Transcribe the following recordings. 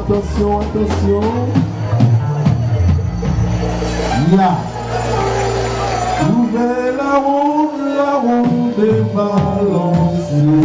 attention, attention. Là. Ouvrez la roue des balanciers.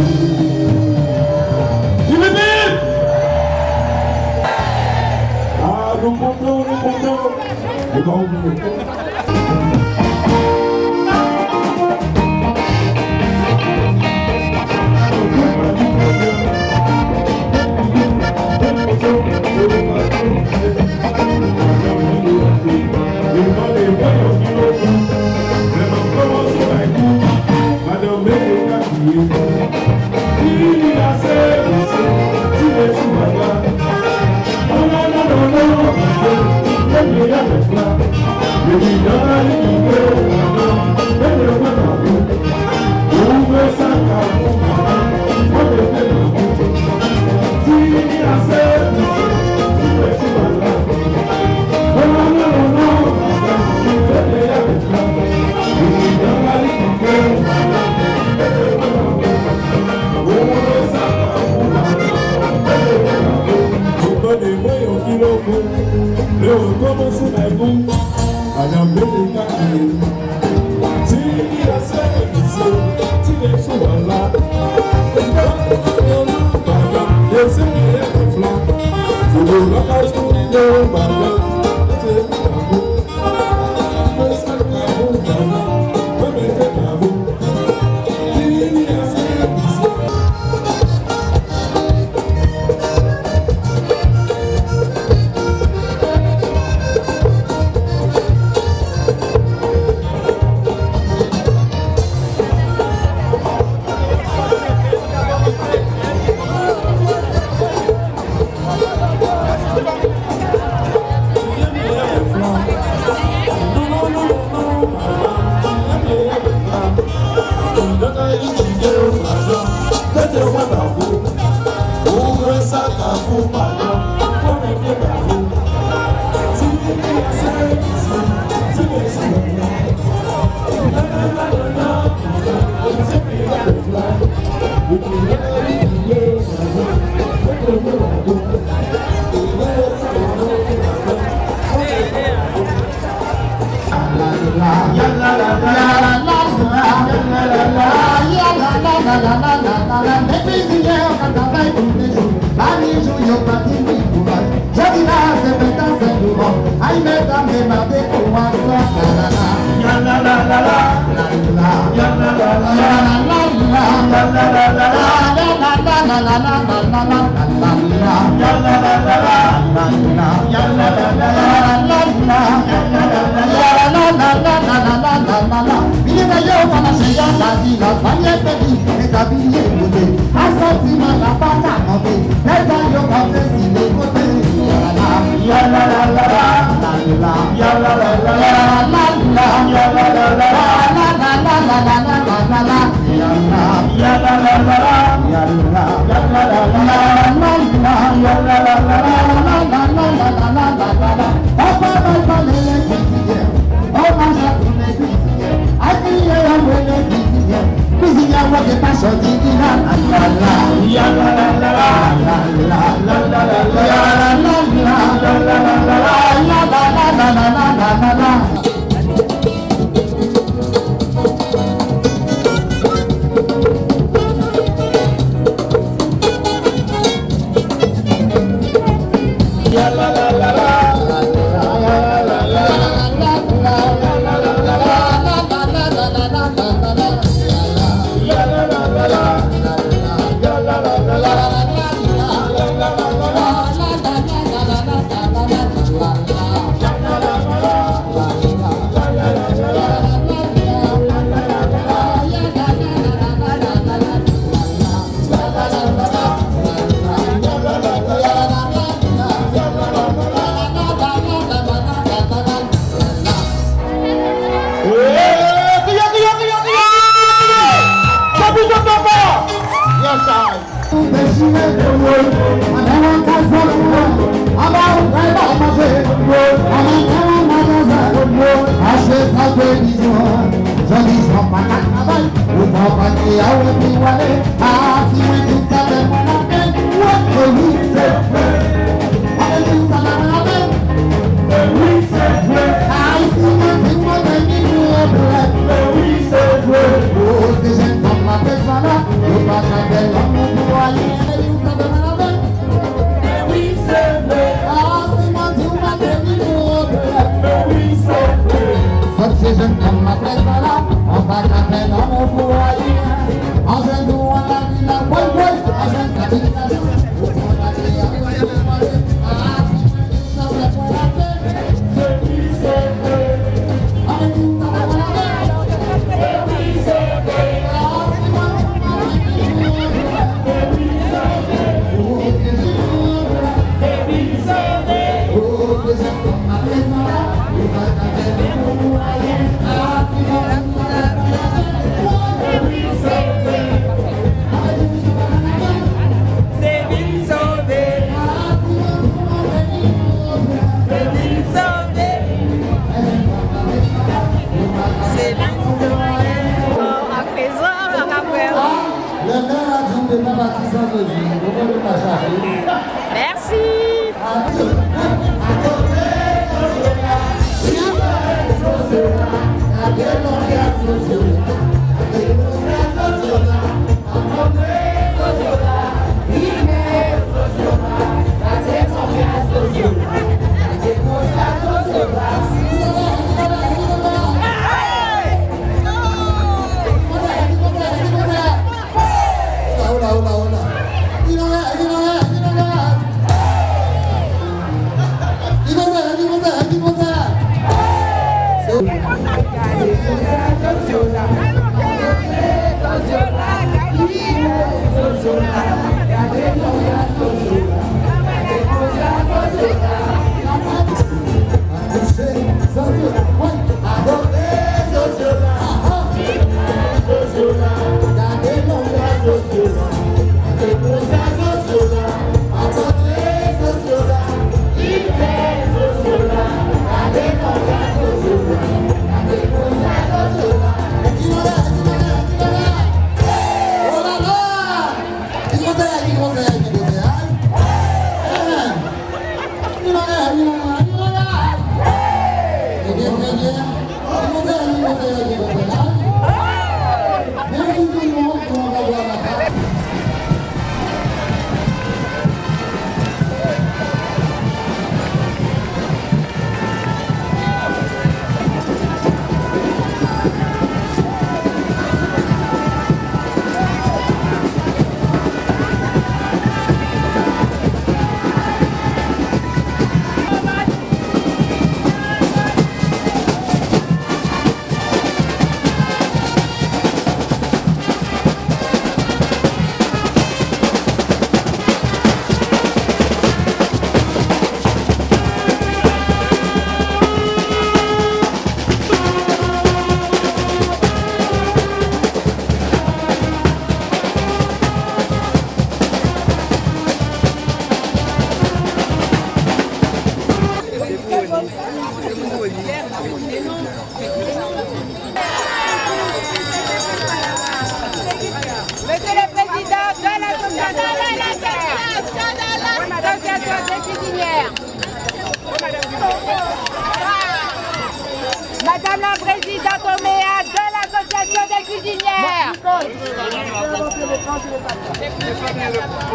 Madame la présidente Oméa de l'association des cuisinières.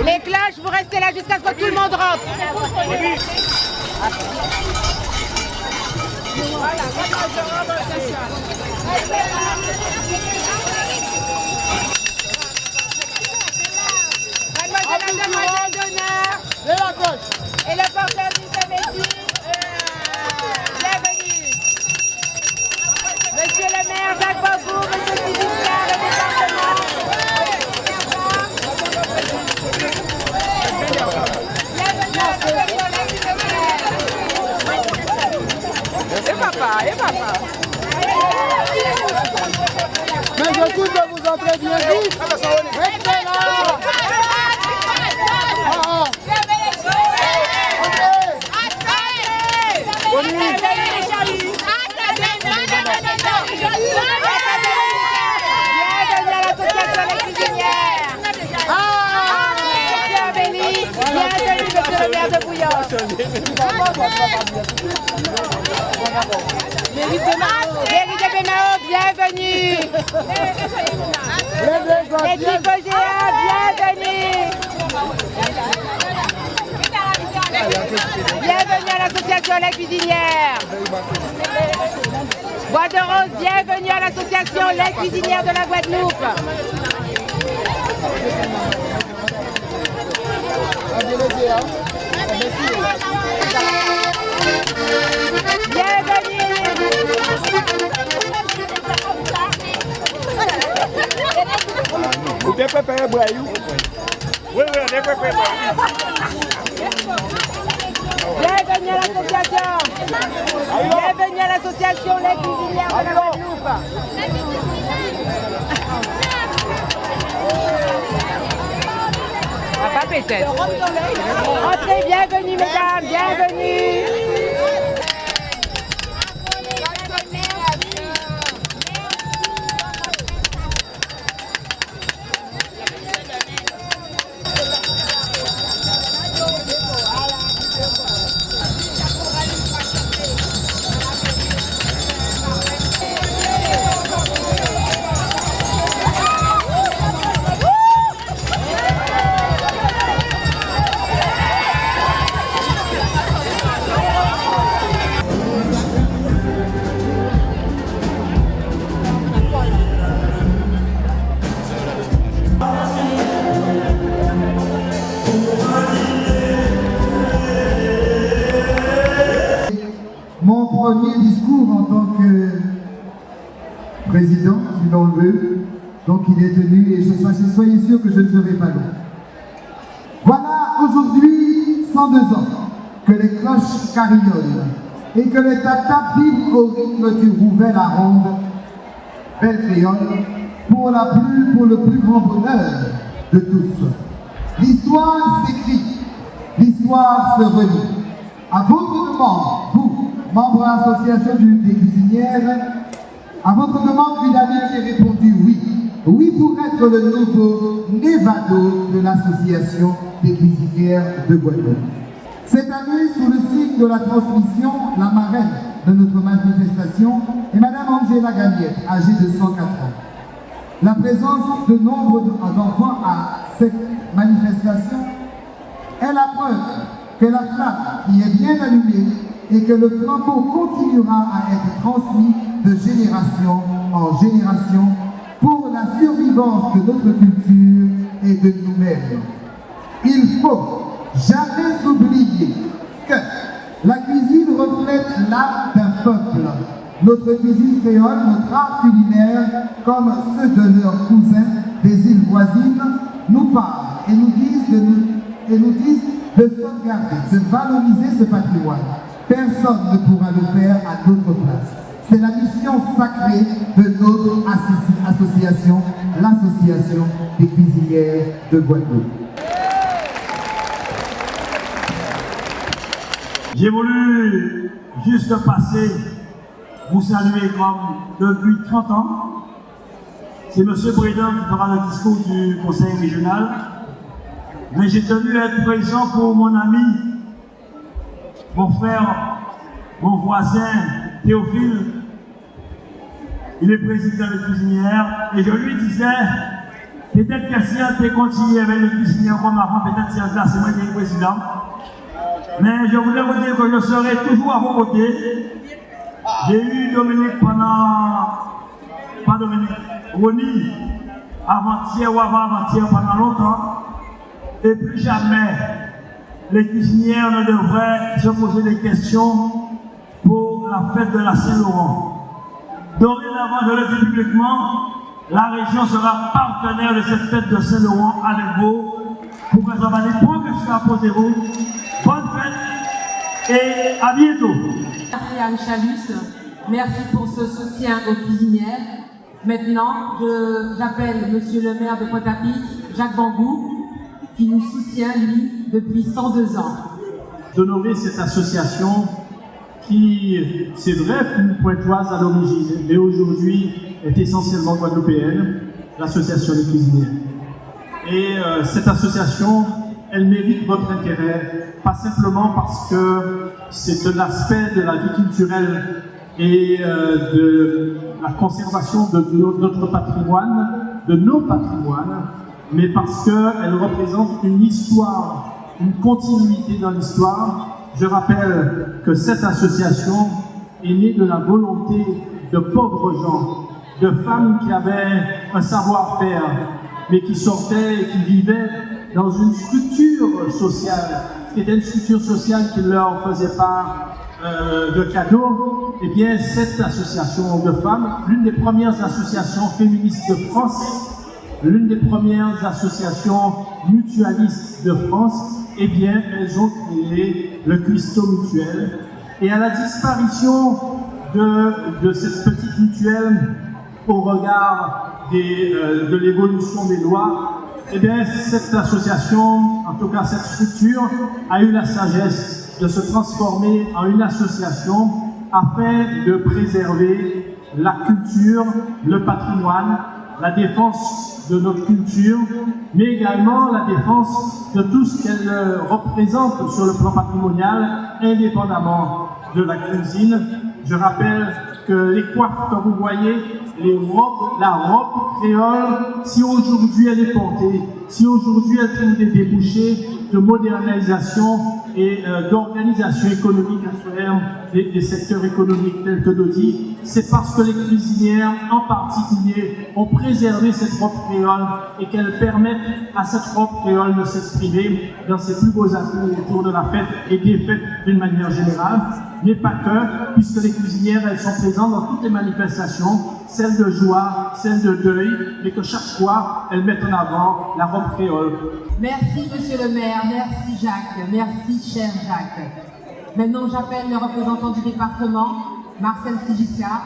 Les cloches, vous restez là jusqu'à ce que tout le monde rentre. Mademoiselle d'honneur et le porteur du samedi. Bienvenue. Monsieur le maire Jacques Bourgour, monsieur le ministère, le département. Et papa, et papa. Mais je trouve que vous entrez bien vite. Excellent. Vérité Bémao, bienvenue. Les Tigogéens, bienvenue. Bienvenue à l'association La Cuisinière. Bois de Rose, bienvenue à l'association Les Cuisinières de la Guadeloupe. Vous êtes préparé, Braillou? Oui, on est préparé. Bienvenue à l'association. Bienvenue à l'association Les Cuisinières de la Guadeloupe. Ah, pas peut-être. Entrez, bienvenue mesdames, bienvenue. Mon premier discours en tant que président, si l'on le veut, donc il est tenu et soyez sûr que je ne serai pas long. Voilà aujourd'hui 102 ans que les cloches carillonnent et que les tap-tap vibrent au rythme du Rouvel à ronde, belle créole, pour le plus grand bonheur de tous. L'histoire s'écrit, l'histoire se relie. À votre demande, vous, membres de l'association des cuisinières, à votre demande, une amie qui a répondu oui. Oui pour être le nouveau Nevado de l'association des cuisinières de Guadeloupe. Cette année, sous le signe de la transmission, la marraine de notre manifestation est Madame Angela Gagnette, âgée de 104 ans. La présence de nombre d'enfants à cette manifestation est la preuve que la flamme qui est bien allumée et que le flambeau continuera à être transmis de génération en génération pour la survivance de notre culture et de nous-mêmes. Il faut jamais oublier que la cuisine reflète l'âme d'un peuple. Notre cuisine créole, notre art culinaire, comme ceux de leurs cousins des îles voisines, nous parlent et nous disent de sauvegarder, de valoriser ce patrimoine. Personne ne pourra le faire à notre place. C'est la mission sacrée de notre association, l'association des cuisinières de Guadeloupe. J'ai voulu juste passer, vous saluer comme depuis 30 ans. C'est M. Bredon qui fera le discours du conseil régional. Mais j'ai tenu à être présent pour mon ami, mon frère, mon voisin Théophile. Il est président des cuisinières et je lui disais, peut-être que si on était continué avec les cuisinières comme avant, peut-être si on était moi qui est président. Mais je voulais vous dire que je serai toujours à vos côtés. J'ai eu Dominique Rony, avant-hier ou avant-avant-hier pendant longtemps. Et plus jamais, les cuisinières ne devraient se poser des questions pour la fête de la Saint-Laurent. Dorénavant, je le dis publiquement, la région sera partenaire de cette fête de Saint-Laurent avec vous pour que ça va les points que je suis à poser vous. Bonne fête et à bientôt. Merci Anne Chalus, merci pour ce soutien aux cuisinières. Maintenant, j'appelle Monsieur le maire de Pointe-à-Pitre, Jacques Bambou, qui nous soutient, lui, depuis 102 ans. D'honorer cette association qui, c'est vrai, une pointoise à l'origine, mais aujourd'hui est essentiellement guadeloupéenne, l'association des cuisinières. Et cette association, elle mérite votre intérêt, pas simplement parce que c'est de l'aspect de la vie culturelle et de la conservation de notre patrimoine, de nos patrimoines, mais parce qu'elle représente une histoire, une continuité dans l'histoire. Je rappelle que cette association est née de la volonté de pauvres gens, de femmes qui avaient un savoir-faire, mais qui sortaient et qui vivaient dans une structure sociale, qui était une structure sociale qui ne leur faisait pas de cadeaux. Eh bien, cette association de femmes, l'une des premières associations féministes de France, l'une des premières associations mutualistes de France, eh bien, elles ont créé le Cuistot Mutuel. Et à la disparition de cette petite mutuelle, au regard de l'évolution des lois, eh bien, cette association, en tout cas cette structure, a eu la sagesse de se transformer en une association afin de préserver la culture, le patrimoine, la défense de notre culture, mais également la défense de tout ce qu'elle représente sur le plan patrimonial, indépendamment de la cuisine. Je rappelle que les coiffes que vous voyez, la robe créole, si aujourd'hui elle est portée, si aujourd'hui elle trouve des débouchés de modernisation et d'organisation économique à travers des secteurs économiques tels que Dodi, c'est parce que les cuisinières en particulier ont préservé cette robe créole et qu'elles permettent à cette robe créole de s'exprimer dans ses plus beaux atouts autour de la fête et des fêtes d'une manière générale, mais pas que, puisque les cuisinières elles sont présentes dans toutes les manifestations, celles de joie, celles de deuil, mais que chaque fois elles mettent en avant la robe créole. Merci Monsieur le maire, merci Jacques, merci cher Jacques. Maintenant j'appelle le représentant du département, Marcel Sigisca.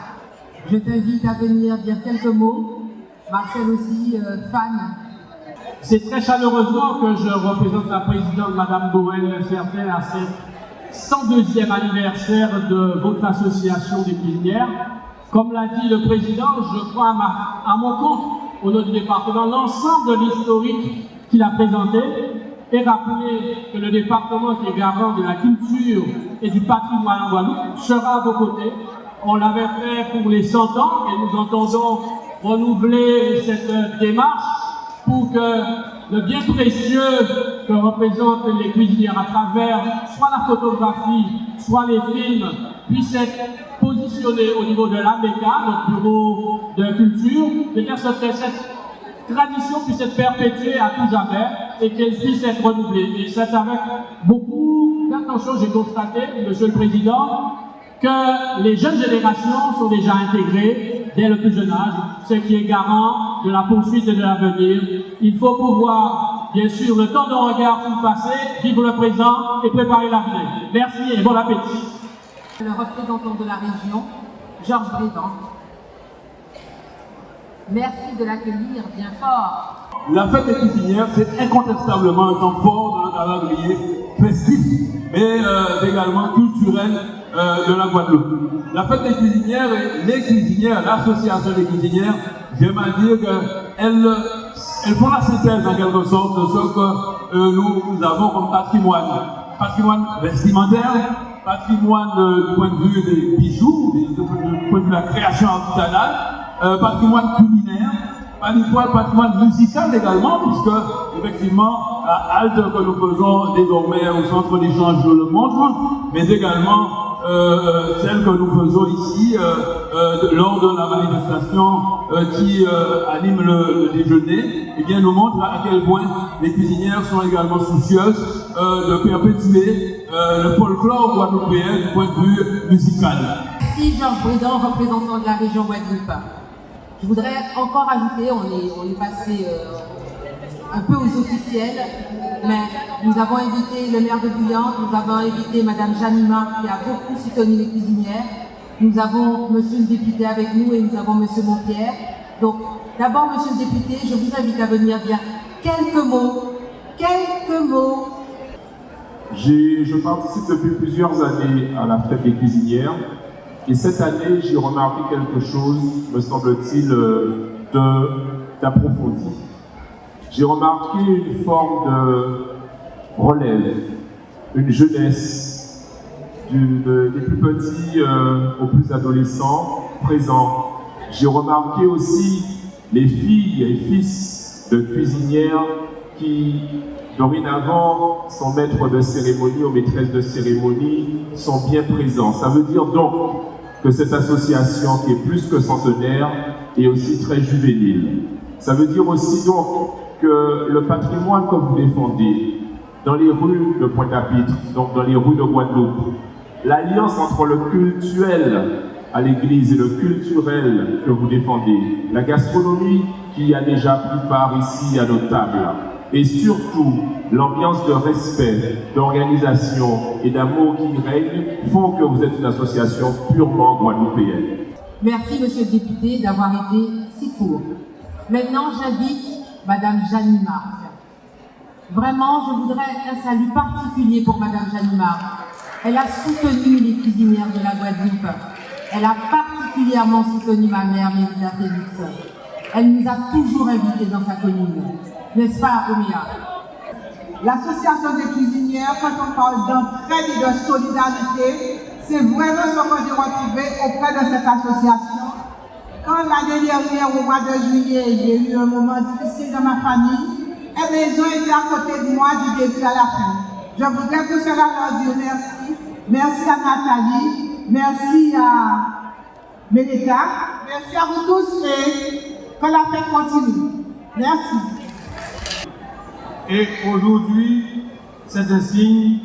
Je t'invite à venir dire quelques mots. Marcel aussi, fan. C'est très chaleureusement que je représente la présidente Madame Borel-Certain à cette 102e anniversaire de votre association des cuisinières. Comme l'a dit le président, je crois à mon compte, au nom du département, l'ensemble de l'historique qu'il a présenté et rappeler que le département qui est garant de la culture et du patrimoine en Guadeloupe sera à vos côtés. On l'avait fait pour les 100 ans et nous entendons renouveler cette démarche pour que le bien précieux que représentent les cuisinières à travers soit la photographie, soit les films, puisse être positionné au niveau de l'ABK, notre bureau de culture, de dire que cette tradition puisse être perpétuée à tout jamais et qu'elle puisse être renouvelée. Et c'est avec beaucoup d'attention, j'ai constaté, Monsieur le Président, que les jeunes générations sont déjà intégrées dès le plus jeune âge, ce qui est garant de la poursuite et de l'avenir. Il faut pouvoir, bien sûr, le temps de regard sur le passé, vivre le présent et préparer l'avenir. Merci et bon appétit. Le représentant de la région, Georges Brédan. Merci de l'accueillir bien fort. La fête des cuisinières, c'est incontestablement un temps fort dans le calendrier festif, mais également culturel de la Guadeloupe. La fête des cuisinières et les cuisinières, l'association des cuisinières, j'aime à dire qu'elles font la synthèse en quelque sorte de ce que nous avons comme patrimoine. Patrimoine vestimentaire, patrimoine du point de vue des bijoux, du point de vue de la création artisanale, patrimoine culinaire, patrimoine musical également, puisque effectivement, à Halte que nous faisons désormais au centre d'échange le montre, mais également celle que nous faisons ici lors de la manifestation qui anime le déjeuner, eh bien nous montre à quel point les cuisinières sont également soucieuses de perpétuer le folklore guadeloupéen du point de vue musical. Merci Georges Brédan, représentant de la région Guadeloupe. Je voudrais encore ajouter, on est passé un peu aux officiels, mais nous avons invité le maire de Bouillante, nous avons invité Madame Janima qui a beaucoup soutenu les cuisinières, nous avons Monsieur le député avec nous et nous avons Monsieur Montpierre. Donc d'abord Monsieur le député, je vous invite à venir dire quelques mots. Je participe depuis plusieurs années à la fête des cuisinières et cette année j'ai remarqué quelque chose, me semble-t-il, d'approfondi. J'ai remarqué une forme de relève, une jeunesse, des plus petits aux plus adolescents présents. J'ai remarqué aussi les filles et fils de cuisinières qui, dorénavant, sont maîtres de cérémonie ou maîtresses de cérémonie, sont bien présents. Ça veut dire donc que cette association qui est plus que centenaire est aussi très juvénile. Ça veut dire aussi donc que le patrimoine que vous défendez dans les rues de Pointe-à-Pitre, donc dans les rues de Guadeloupe, l'alliance entre le cultuel à l'église et le culturel que vous défendez, la gastronomie qui a déjà pris part ici à nos tables, et surtout l'ambiance de respect, d'organisation et d'amour qui règne font que vous êtes une association purement guadeloupéenne. Merci, monsieur le député, d'avoir été si court. Maintenant, j'invite madame Jeannie Marc. Vraiment, je voudrais un salut particulier pour madame Jeannie Marc. Elle a soutenu les cuisinières de la Guadeloupe. Elle a particulièrement soutenu ma mère, Mélida Félix. Elle nous a toujours invités dans sa commune. N'est-ce pas, Oméa? L'association des cuisinières, quand on parle d'entraide et de solidarité, c'est vraiment ce que j'ai retrouvé auprès de cette association. Quand l'année dernière, au mois de juillet, j'ai eu un moment difficile dans ma famille, et les gens étaient à côté de moi du début à la fin. Je voudrais pour cela leur dire merci. Merci à Nathalie, merci à Mélita, merci à vous tous et que la fête continue. Merci. Et aujourd'hui, c'est un signe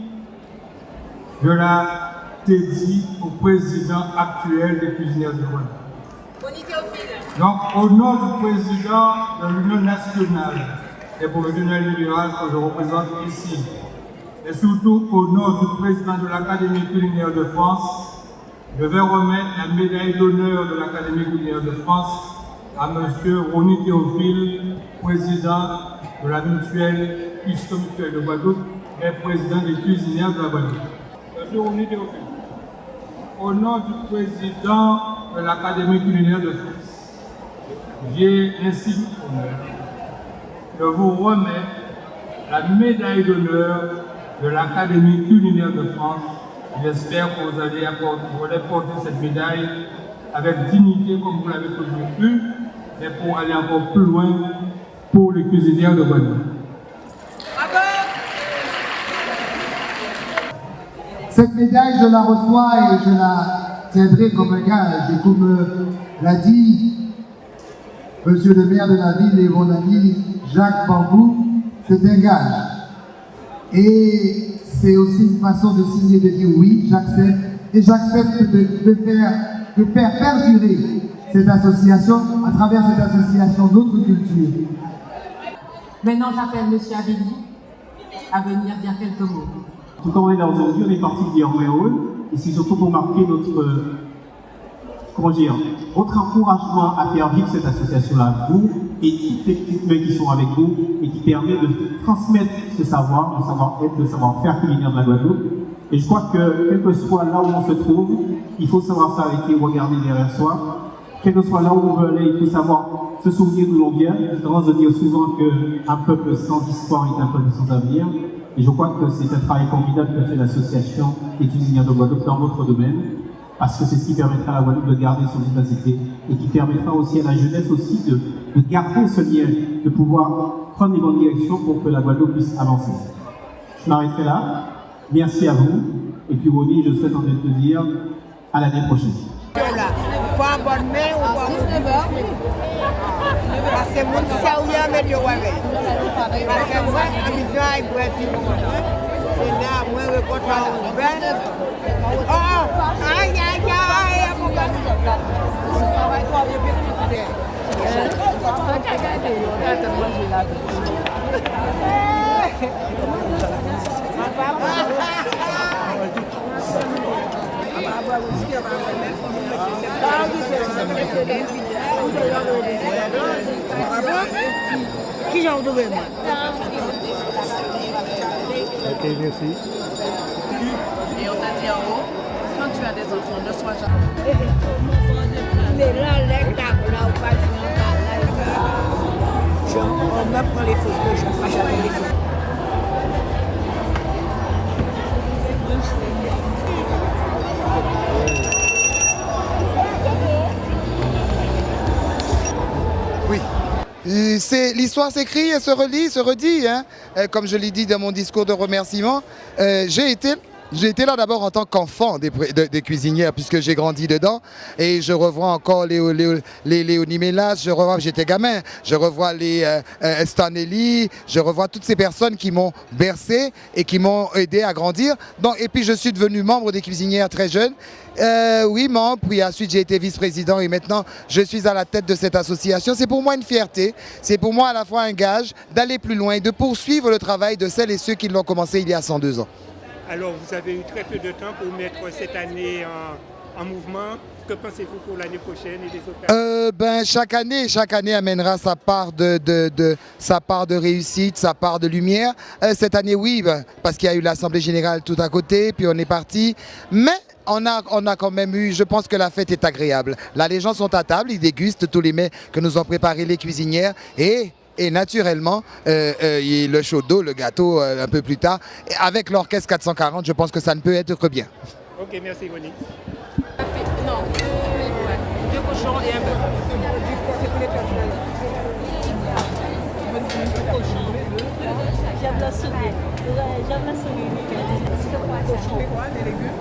de la dédie au président actuel des cuisinières de Guadeloupe. Donc, au nom du président de l'Union nationale des professionnels libérales que je représente ici, et surtout au nom du président de l'Académie culinaire de France, je vais remettre la médaille d'honneur de l'Académie culinaire de France à M. Ronny Théophile, président de la mutuelle Custo-Mutuelle de Guadeloupe et président des cuisinières de la Guadeloupe. M. Ronny Théophile, au nom du président de l'Académie culinaire de France, j'ai ainsi l'honneur de vous remettre la médaille d'honneur de l'Académie culinaire de France. J'espère que vous allez porter cette médaille avec dignité comme vous l'avez toujours eu, mais pour aller encore plus loin pour les cuisinières de Guadeloupe. Cette médaille, je la reçois et je la tiendrai comme un gage. Et comme l'a dit monsieur le maire de la ville et mon ami Jacques Bambou, c'est un gage. Et c'est aussi une façon de signer, de dire oui, j'accepte. Et j'accepte de faire perdurer cette association, à travers cette association d'autres cultures. Maintenant, j'appelle M. Abéli à venir dire quelques mots. Tout comme on est là aujourd'hui, on est parti dire heureux, et c'est surtout pour marquer votre encouragement à faire vivre cette association-là, vous et toutes les petites mains qui sont avec vous, et qui permet de transmettre ce savoir, le savoir-être, le savoir-faire culinaire de la Guadeloupe. Et je crois que, quel que soit là où on se trouve, il faut savoir s'arrêter et regarder derrière soi. Quel que soit là où on veut aller, il faut savoir se souvenir d'où l'on vient. J'ai tendance à dire souvent qu'un peuple sans histoire est un peuple sans avenir. Et je crois que c'est un travail formidable que fait l'association des cuisinières de Guadeloupe dans votre domaine, parce que c'est ce qui permettra à la Guadeloupe de garder son identité et qui permettra aussi à la jeunesse aussi de garder ce lien, de pouvoir prendre les bonnes directions pour que la Guadeloupe puisse avancer. Je m'arrêterai là. Merci à vous. Et puis Ronny, je souhaite en te dire à l'année prochaine. Qui j'en trouve moi? Ok, merci. Et on t'a dit en haut, quand tu as des enfants, ne sois jamais. Mais là, les tables, là, on va on me prend les photos, je ne ferai jamais les photos. Oui. L'histoire s'écrit et se relit, se redit. Hein. Comme je l'ai dit dans mon discours de remerciement, j'ai été j'ai été là d'abord en tant qu'enfant des cuisinières, puisque j'ai grandi dedans. Et je revois encore Léonie Mélas, j'étais gamin. Je revois les Stanley, je revois toutes ces personnes qui m'ont bercé et qui m'ont aidé à grandir. Donc, et puis je suis devenu membre des cuisinières très jeune. Oui, membre, puis ensuite j'ai été vice-président et maintenant je suis à la tête de cette association. C'est pour moi une fierté, c'est pour moi à la fois un gage d'aller plus loin, de poursuivre le travail de celles et ceux qui l'ont commencé il y a 102 ans. Alors vous avez eu très peu de temps pour mettre cette année en mouvement. Que pensez-vous pour l'année prochaine et les autres? Chaque année amènera sa part de réussite, sa part de lumière. Cette année, oui, parce qu'il y a eu l'Assemblée Générale tout à côté, puis on est parti. Mais on a quand même eu, je pense que la fête est agréable. Là, les gens sont à table, ils dégustent tous les mets que nous ont préparés les cuisinières et naturellement, le chaud d'eau, le gâteau un peu plus tard. Et avec l'orchestre 440, je pense que ça ne peut être que bien. Ok, merci Monique. Non, 2 cochons et un bœuf. J'aime la souris. J'aime la souris. Les légumes.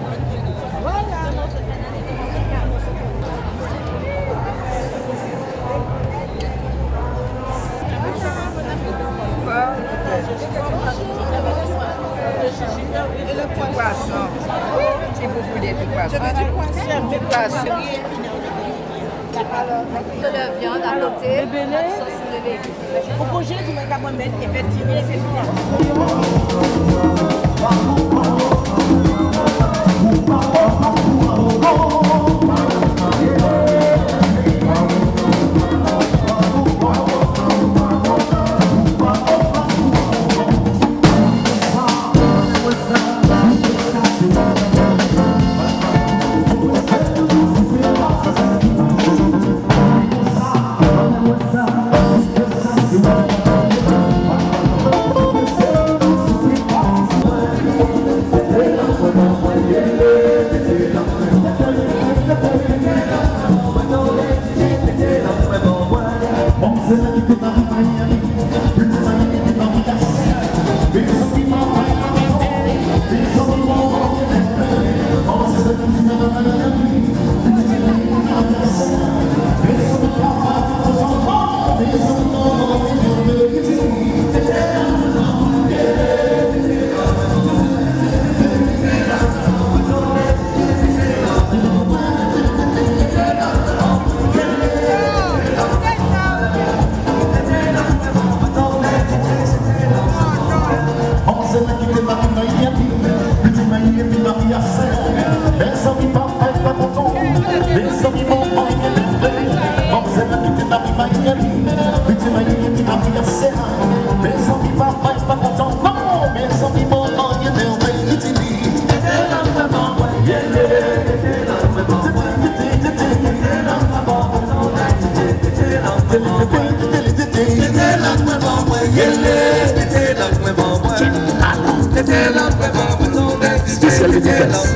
Voilà. Et le poisson. Si vous voulez du poisson. Je veux du poisson. Du poisson. De la viande à côté. Au projet, tu m'as qu'à mettre effectivement, c'est bien. Spécial dédicace.